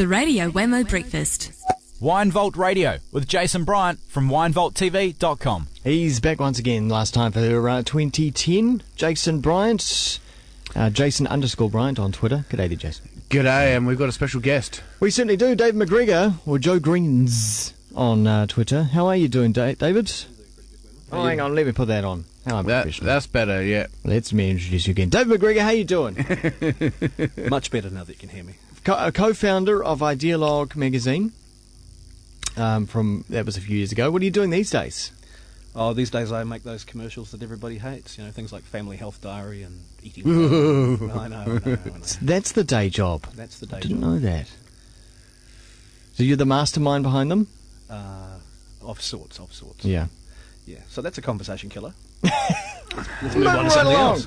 The Radio Whammo Breakfast. Wine Vault Radio with Jason Bryant from winevaulttv.com. He's back once again, last time for 2010. Jason Bryant, Jason_Bryant on Twitter. G'day there, Jason. G'day, and we've got a special guest. We certainly do. Dave McGregor, or Joe Greens on Twitter. How are you doing, David? Oh, hang on, let me put that on. That's better, yeah. Let me introduce you again. Dave McGregor, how you doing? Much better now that you can hear me. Co-founder of Ideologue magazine. That was a few years ago. What are you doing these days? Oh, these days I make those commercials that everybody hates. You know, things like Family Health Diary and eating. I know. That's the day job. That's the day job. I didn't know that. So you're the mastermind behind them? Of sorts. Yeah. Yeah. So that's a conversation killer. Moving right along.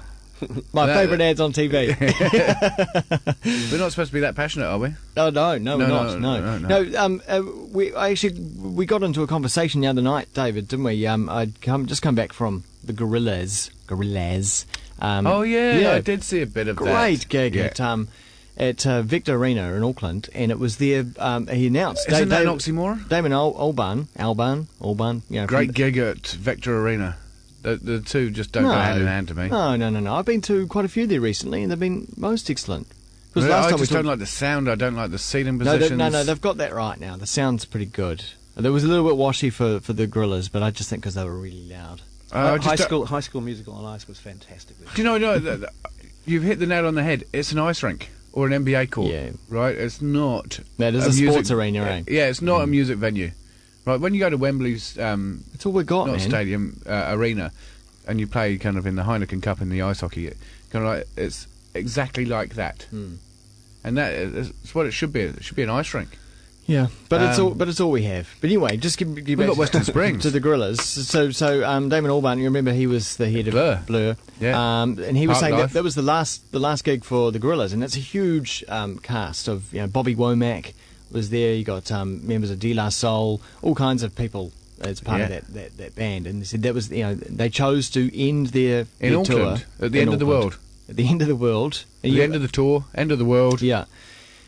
My favourite ads on TV. We're not supposed to be that passionate, are we? Oh no, we're not. No. We got into a conversation the other night, David, didn't we? I'd just come back from the Gorillas. I did see a bit of that. Great gig at Victor Arena in Auckland, and it was there. He announced. Isn't that an oxymoron? Damon Albarn. Yeah, great gig at Victor Arena. The two just don't go hand in hand to me. No. I've been to quite a few there recently, and they've been most excellent. Really, I just don't like the sound. I don't like the seating positions. No, they've got that right now. The sound's pretty good. There was a little bit washy for the Gorillas, but I just think because they were really loud. High School Musical on Ice was fantastic. Do you know, you've hit the nail on the head. It's an ice rink or an NBA court, right? It's not. That is a sports arena, eh? Yeah, it's not a music venue. Right, when you go to Wembley's, it's all we got, not man. Stadium, arena, and you play kind of in the Heineken Cup in the ice hockey, kind of like it's exactly like that, and that's what it should be. It should be an ice rink. Yeah, but it's all we have. But anyway, just give we've back got Western Springs to the Gorillas. So Damon Albarn, you remember he was the head of Blur, yeah, and he was saying that was the last gig for the Gorillas, and it's a huge cast of Bobby Womack was there. You got members of De La Soul, all kinds of people as part of that band, and they said that was they chose to end their Auckland, tour at the end of the world, at the end of the world, the end of the tour, end of the world. Yeah,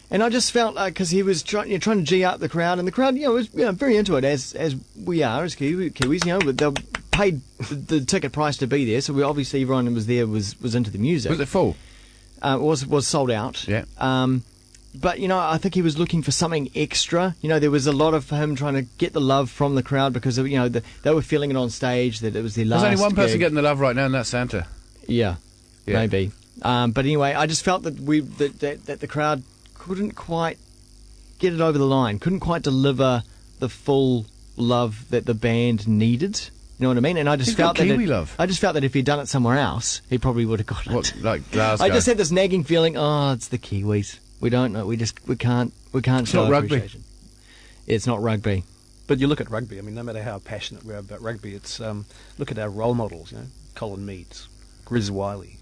and I just felt like because he was trying to G up the crowd, and the crowd was very into it as we are as Kiwis. They paid the ticket price to be there, so obviously everyone who was there was into the music. Was it full? It was sold out. Yeah. But, I think he was looking for something extra. There was a lot of him trying to get the love from the crowd because, they were feeling it on stage that it was their last There's only one person gig. getting the love right now, and that's Santa. Yeah. Maybe. But anyway, I just felt that that the crowd couldn't quite get it over the line, couldn't quite deliver the full love that the band needed. You know what I mean? And I just felt that if he'd done it somewhere else, he probably would have got it. What, like Glasgow? I just had this nagging feeling, it's the Kiwis. We don't know. We can't show appreciation. It's not rugby. But you look at rugby. I mean, no matter how passionate we are about rugby, it's look at our role models. Colin Meads, Grizz Wiley.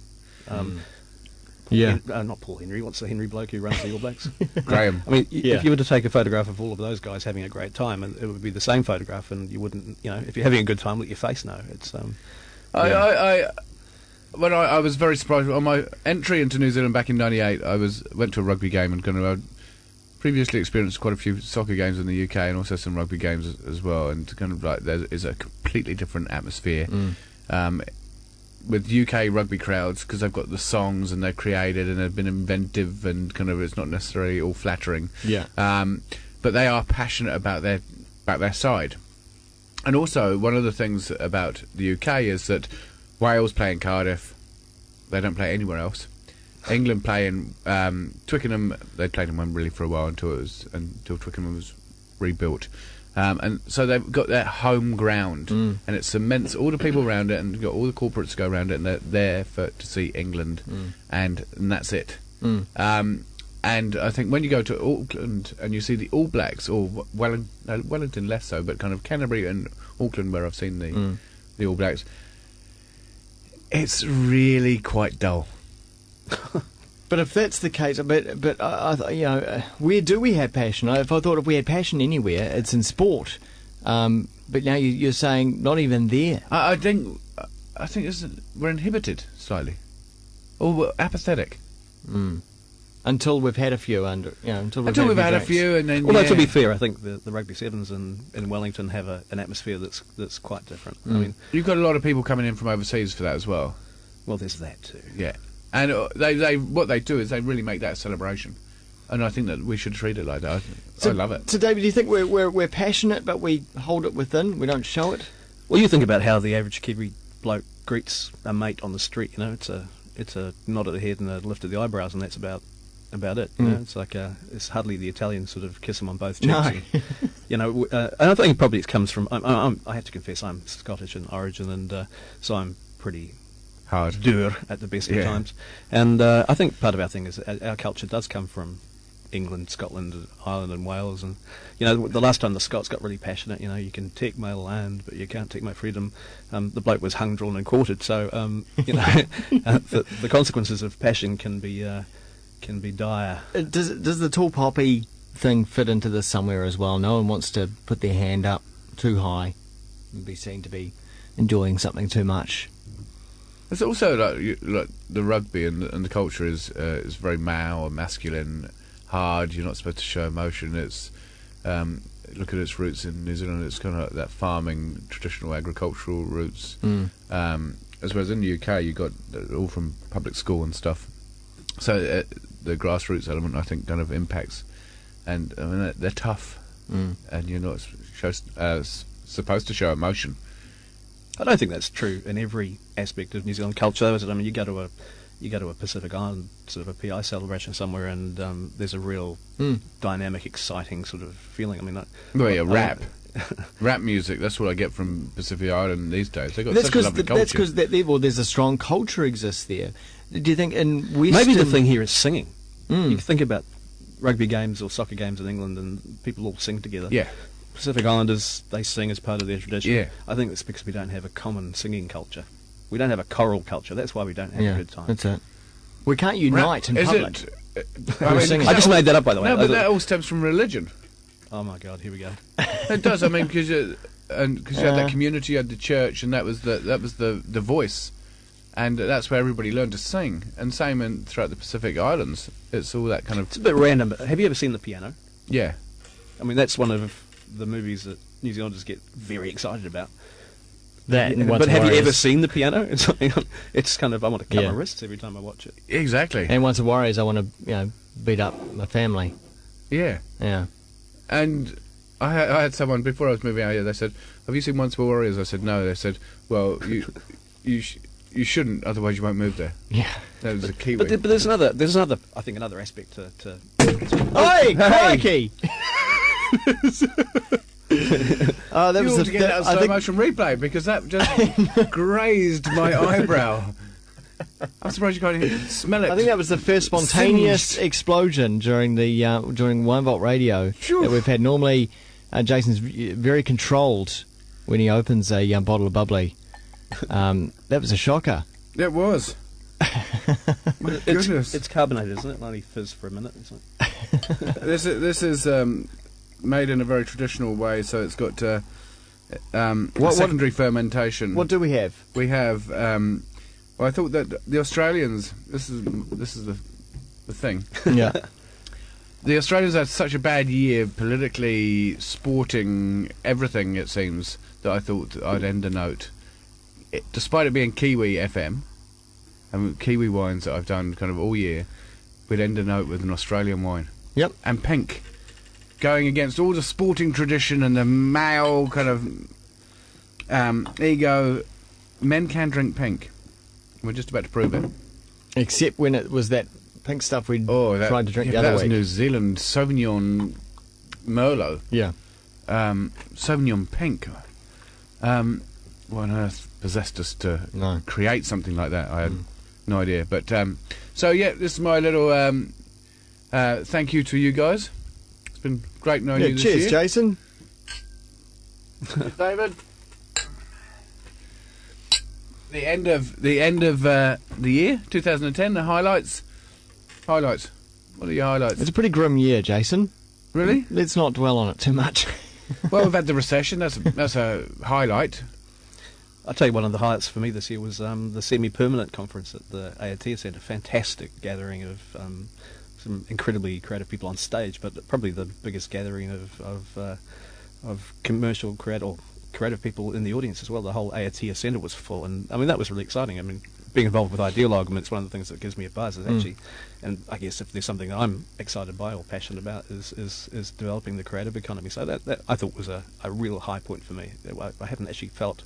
Not Paul Henry. What's the Henry bloke who runs the All Blacks? Graham. I mean, if you were to take a photograph of all of those guys having a great time, and it would be the same photograph, and you wouldn't. If you're having a good time, let your face know. It's. I was very surprised on my entry into New Zealand back in '98. I went to a rugby game and kind of previously experienced quite a few soccer games in the UK and also some rugby games as well. And kind of like there is a completely different atmosphere with UK rugby crowds because they've got the songs and they're created and they've been inventive and kind of it's not necessarily all flattering. Yeah. But they are passionate about their side. And also one of the things about the UK is that Wales play in Cardiff. They don't play anywhere else. England play in Twickenham. They played in Wembley for a while until Twickenham was rebuilt. And so they've got their home ground, and it cements all the people around it, and you've got all the corporates go around it, and they're there to see England, and that's it. And I think when you go to Auckland and you see the All Blacks, or Wellington less so, but kind of Canterbury and Auckland where I've seen the All Blacks, it's really quite dull. But if that's the case, but where do we have passion? If we had passion anywhere, it's in sport. But now you're saying not even there. I think we're inhibited slightly, or we're apathetic. Until we've had a few until we've had a drinks. few, and then Although to be fair, I think the rugby sevens in Wellington have an atmosphere that's quite different. I mean, you've got a lot of people coming in from overseas for that as well. well, there's that too. Yeah, and they what they do is they really make that a celebration, and I think that we should treat it like that. I love it. So, David, do you think we're passionate, but we hold it within? We don't show it. Well, you think about how the average Kiwi bloke greets a mate on the street. You know, it's a nod of the head and a lift of the eyebrows, and that's about it. You know, it's like it's hardly the Italian sort of kiss them on both cheeks. No. And, you know, and I think probably it comes from. I have to confess, I'm Scottish in origin, and so I'm pretty Hard. dur at the best of Yeah. times. And I think part of our thing is our culture does come from England, Scotland, Ireland, and Wales. And you know, the last time the Scots got really passionate, you know, you can take my land, but you can't take my freedom. The bloke was hung, drawn, and quartered. So you know, the consequences of passion can be dire. Does the tall poppy thing fit into this somewhere as well? No one wants to put their hand up too high and be seen to be enjoying something too much. It's also like the rugby and the culture is very male and masculine, hard. You're not supposed to show emotion. It's look at its roots in New Zealand. It's kind of like that farming, traditional agricultural roots. As well as in the UK, you got all from public school and stuff. So the grassroots element, I think, kind of impacts. And I mean, they're tough, and you're not supposed to show emotion. I don't think that's true in every aspect of New Zealand culture, though, is it? I mean, you go to a Pacific Island sort of a PI celebration somewhere, and there's a real dynamic, exciting sort of feeling. I mean, Rap. Rap music, that's what I get from Pacific Island these days. They've got such a lovely culture. That's because there's a strong culture exists there. Do you think in Western... Maybe the thing here is singing. You can think about rugby games or soccer games in England, and people all sing together. Yeah. Pacific Islanders, they sing as part of their tradition. Yeah. I think it's because we don't have a common singing culture. We don't have a choral culture. That's why we don't have a good time. That's it. We can't unite in Is public. it? I just made that up, by the way. No, but that all stems from religion. Oh my God, here we go. It does. I mean, because you had that community, you had the church, and that was the voice, and that's where everybody learned to sing. And same throughout the Pacific Islands. It's all that kind of. It's a bit random, but have you ever seen The Piano? Yeah. I mean, that's one of the movies that New Zealanders get very excited about. That, and But Once have you Warriors. ever seen The Piano? It's kind of, I want to cut Yeah. my wrists every time I watch it. Exactly. And Once a Warriors, I want to beat up my family. Yeah. Yeah. And I had someone before I was moving out here. They said, "Have you seen Once More Warriors?" I said, "No." They said, "Well, you shouldn't, otherwise you won't move there." Yeah. That was a Kiwi. But there's another I think another aspect to Oi, crikey! Oh, that you was ought to get that on I slow think motion replay because that just grazed my eyebrow. I'm surprised you can't even smell it. I think that was the first spontaneous Singed. explosion during the during 1 Volt Radio that we've had. Normally, Jason's very controlled when he opens a bottle of bubbly. That was a shocker. It was. My goodness. It's carbonated, isn't it? It only fizz for a minute. This is made in a very traditional way, so it's got secondary fermentation. What do we have? We have? Well, I thought that the Australians. This is the thing. Yeah. The Australians had such a bad year politically, sporting, everything. It seems that I thought I'd end a note, despite it being Kiwi FM. And Kiwi wines that I've done kind of all year, we'd end a note with an Australian wine. Yep. And pink. Going against all the sporting tradition and the male kind of ego. Men can drink pink. We're just about to prove it. Except when it was that pink stuff we tried to drink the that other was week. New Zealand Sauvignon Merlot. Yeah. Sauvignon pink. What on earth possessed us to create something like that? I had no idea. But so yeah, this is my little thank you to you guys. It's been great knowing you this cheers, year. Jason. David. The end of the year, 2010. The highlights. What are your highlights? It's a pretty grim year, Jason. Really? Let's not dwell on it too much. Well, we've had the recession. That's a highlight. I'll tell you one of the highlights for me this year was the semi-permanent conference at the ART Centre. Fantastic gathering of some incredibly creative people on stage, but probably the biggest gathering of commercial creative people in the audience as well. The whole Aotea Centre was full, and I mean that was really exciting. I mean, being involved with Ideal Argument is one of the things that gives me a buzz. Is actually, and I guess if there's something that I'm excited by or passionate about, is developing the creative economy. So that I thought was a real high point for me. I haven't actually felt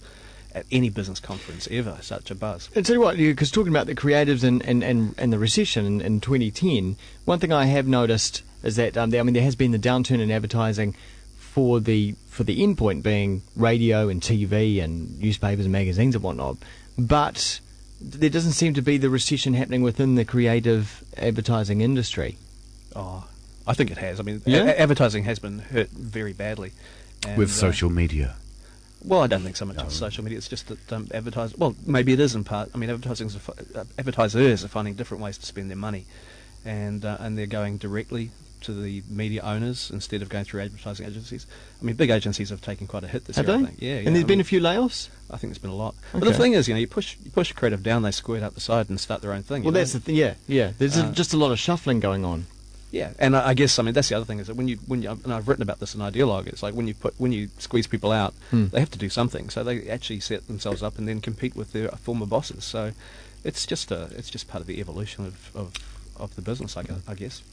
at any business conference ever such a buzz. And tell you what, because talking about the creatives and the recession in 2010, one thing I have noticed is that there has been the downturn in advertising for the endpoint being radio and TV and newspapers and magazines and whatnot, but there doesn't seem to be the recession happening within the creative advertising industry. Oh, I think it has. I mean, Yeah? advertising has been hurt very badly. And, With social media. Well, I don't think so much with social media. It's just that advertising. Well, maybe it is in part. I mean, advertisers are finding different ways to spend their money, and they're going directly to the media owners instead of going through advertising agencies. I mean, big agencies have taken quite a hit this year, I think. Yeah, and there's been a few layoffs? I think there's been a lot. Okay. But the thing is, you push creative down, they squirt out the side and start their own thing. Well, that's the thing. Yeah. There's just a lot of shuffling going on. Yeah, and I guess that's the other thing is that when you and I've written about this in Ideologue, it's like when you squeeze people out, they have to do something. So they actually set themselves up and then compete with their former bosses. So it's just part of the evolution of the business, I guess.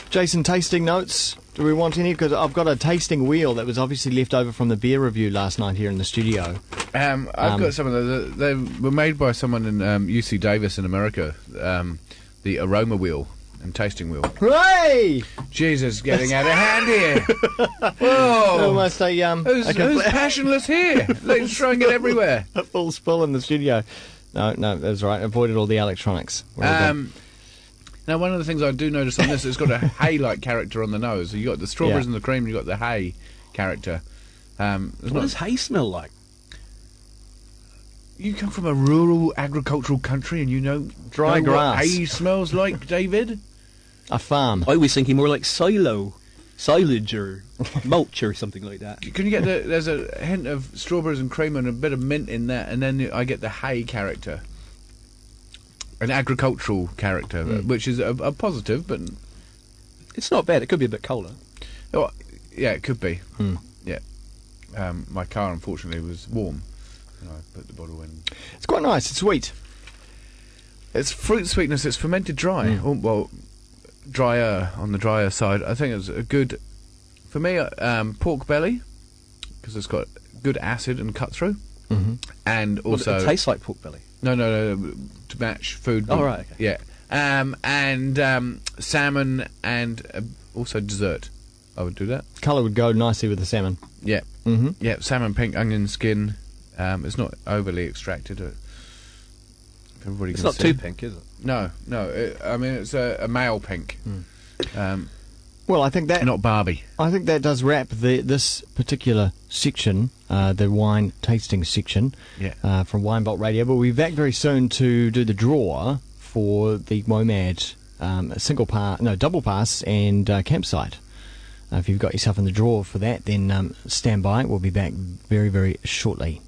Jason, tasting notes. Do we want any? Because I've got a tasting wheel that was obviously left over from the beer review last night here in the studio. I've got some of those. They were made by someone in UC Davis in America. The aroma wheel and tasting wheel. Hooray! Jesus, getting out of hand here. Whoa! Almost Who's passionless here? Let's throwing it everywhere. a full spill in the studio. No, that's right. Avoided all the electronics. Now, one of the things I do notice on this, it's got a hay-like character on the nose. So you got the strawberries and the cream, and you got the hay character. What does hay smell like? You come from a rural agricultural country, and you know Dry know grass. What hay smells like, David? A farm. I was thinking more like silage or mulch or something like that. Can you get there's a hint of strawberries and cream and a bit of mint in that, and then I get the hay character. An agricultural character, which is a positive, but It's not bad. It could be a bit colder. oh, yeah, it could be. Yeah, my car unfortunately was warm, and I put the bottle in. It's quite nice. It's sweet. It's fruit sweetness. It's fermented dry. Oh, well, drier on the drier side. I think it's a good for me. Pork belly because it's got good acid and cut through, and also Well, it tastes like pork belly. No, to match food. Oh, right, okay. Yeah. And salmon and also dessert. I would do that. Colour would go nicely with the salmon. Yeah. Mm-hmm. Yeah, salmon pink, onion skin. It's not overly extracted. Everybody It's can not see. too pink, is it? No. I mean, it's a male pink. Well, I think that Not Barbie. I think that does wrap this particular section, the wine tasting section, from Wine Vault Radio. But we'll be back very soon to do the draw for the WOMAD double pass and campsite. If you've got yourself in the draw for that, then stand by. We'll be back very, very shortly.